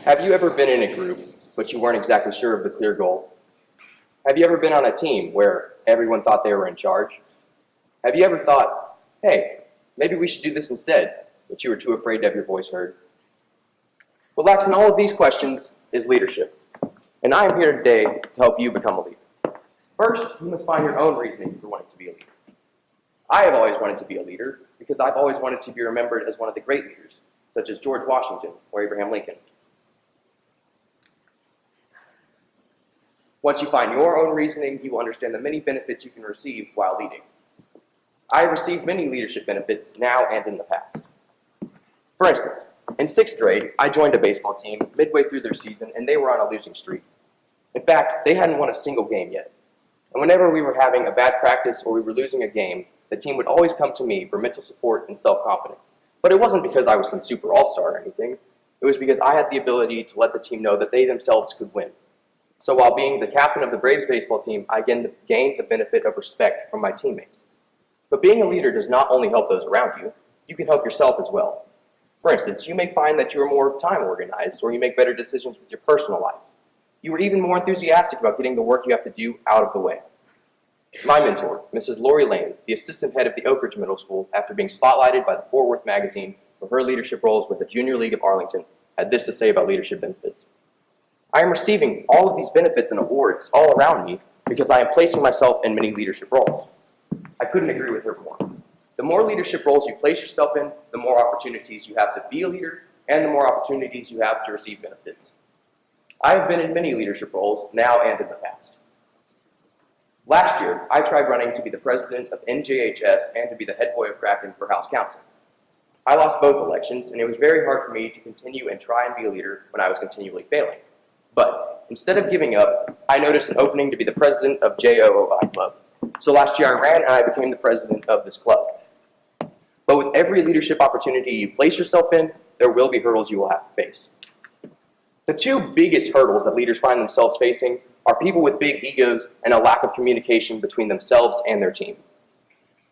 Have you ever been in a group, but you weren't exactly sure of the clear goal? Have you ever been on a team where everyone thought they were in charge? Have you ever thought, hey, maybe we should do this instead, but you were too afraid to have your voice heard? What lacks in all of these questions is leadership, and I am here today to help you become a leader. First, you must find your own reasoning for wanting to be a leader. I have always wanted to be a leader because I've always wanted to be remembered as one of the great leaders, such as George Washington or Abraham Lincoln. Once you find your own reasoning, you will understand the many benefits you can receive while leading. I have received many leadership benefits now and in the past. For instance, in 6th grade, I joined a baseball team midway through their season, and they were on a losing streak. In fact, they hadn't won a single game yet. And whenever we were having a bad practice or we were losing a game, the team would always come to me for mental support and self-confidence. But it wasn't because I was some super all-star or anything. It was because I had the ability to let the team know that they themselves could win. So while being the captain of the Braves baseball team, I gained the benefit of respect from my teammates. But being a leader does not only help those around you, you can help yourself as well. For instance, you may find that you are more time organized, or you make better decisions with your personal life. You are even more enthusiastic about getting the work you have to do out of the way. My mentor, Mrs. Lori Lane, the assistant head of the Oak Ridge Middle School, after being spotlighted by the Fort Worth magazine for her leadership roles with the Junior League of Arlington, had this to say about leadership benefits. I am receiving all of these benefits and awards all around me because I am placing myself in many leadership roles. I couldn't agree with her more. The more leadership roles you place yourself in, the more opportunities you have to be a leader, and the more opportunities you have to receive benefits. I have been in many leadership roles now and in the past. Last year, I tried running to be the president of NJHS and to be the head boy of Kraken for House Council. I lost both elections, and it was very hard for me to continue and try and be a leader when I was continually failing. But instead of giving up, I noticed an opening to be the president of JOOI Club. So last year I ran and I became the president of this club. But with every leadership opportunity you place yourself in, there will be hurdles you will have to face. The two biggest hurdles that leaders find themselves facing are people with big egos and a lack of communication between themselves and their team.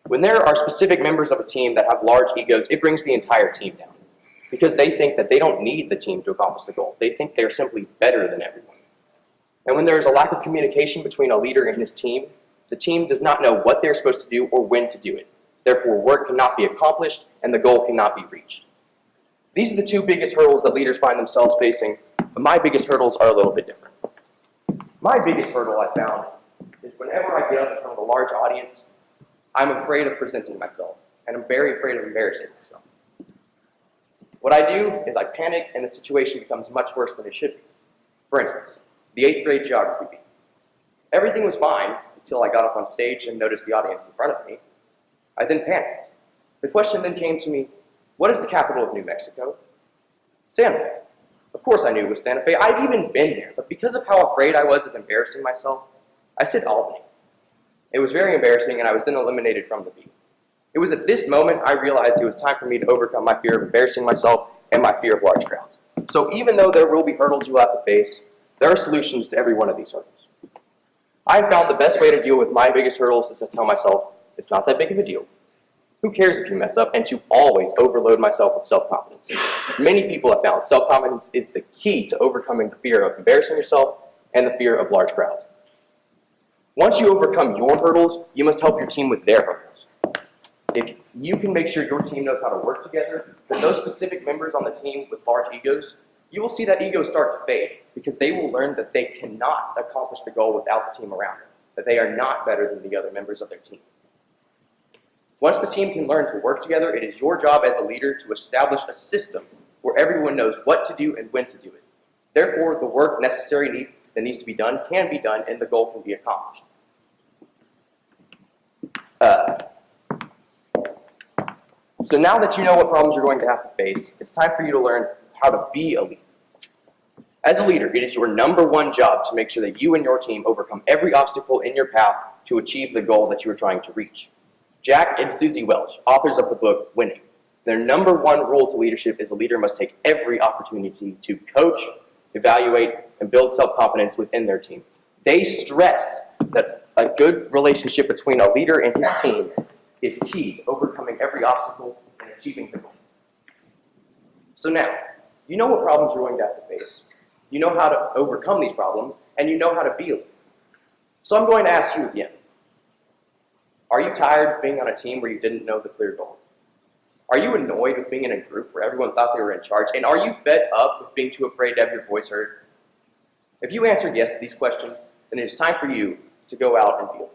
When there are specific members of a team that have large egos, it brings the entire team down, because they think that they don't need the team to accomplish the goal. They think they're simply better than everyone. And when there's a lack of communication between a leader and his team, the team does not know what they're supposed to do or when to do it. Therefore, work cannot be accomplished and the goal cannot be reached. These are the two biggest hurdles that leaders find themselves facing, but my biggest hurdles are a little bit different. My biggest hurdle I found is whenever I get up in front of a large audience, I'm afraid of presenting myself, and I'm very afraid of embarrassing myself. What I do is I panic and the situation becomes much worse than it should be. For instance, the 8th grade geography bee. Everything was fine until I got up on stage and noticed the audience in front of me. I then panicked. The question then came to me, what is the capital of New Mexico? Santa Fe. Of course I knew it was Santa Fe. I'd even been there, but because of how afraid I was of embarrassing myself, I said Albany. It was very embarrassing, and I was then eliminated from the bee. It was at this moment I realized it was time for me to overcome my fear of embarrassing myself and my fear of large crowds. So even though there will be hurdles you will have to face, there are solutions to every one of these hurdles. I have found the best way to deal with my biggest hurdles is to tell myself, it's not that big of a deal. Who cares if you mess up? And to always overload myself with self-confidence. Many people have found self-confidence is the key to overcoming the fear of embarrassing yourself and the fear of large crowds. Once you overcome your hurdles, you must help your team with their hurdles. If you can make sure your team knows how to work together, then those specific members on the team with large egos, you will see that ego start to fade, because they will learn that they cannot accomplish the goal without the team around them, that they are not better than the other members of their team. Once the team can learn to work together, it is your job as a leader to establish a system where everyone knows what to do and when to do it. Therefore, the work necessary that needs to be done can be done, and the goal can be accomplished. So now that you know what problems you're going to have to face, it's time for you to learn how to be a leader. As a leader, it is your #1 job to make sure that you and your team overcome every obstacle in your path to achieve the goal that you are trying to reach. Jack and Susie Welch, authors of the book Winning, their #1 rule to leadership is a leader must take every opportunity to coach, evaluate, and build self-confidence within their team. They stress that a good relationship between a leader and his team is key to overcoming every obstacle and achieving the goal. So now, You know what problems you're going to have to face. You know how to overcome these problems, and you know how to be a leader. So I'm going to ask you again. Are you tired of being on a team where you didn't know the clear goal? Are you annoyed with being in a group where everyone thought they were in charge? And are you fed up with being too afraid to have your voice heard? If you answered yes to these questions, then it is time for you to go out and be a leader.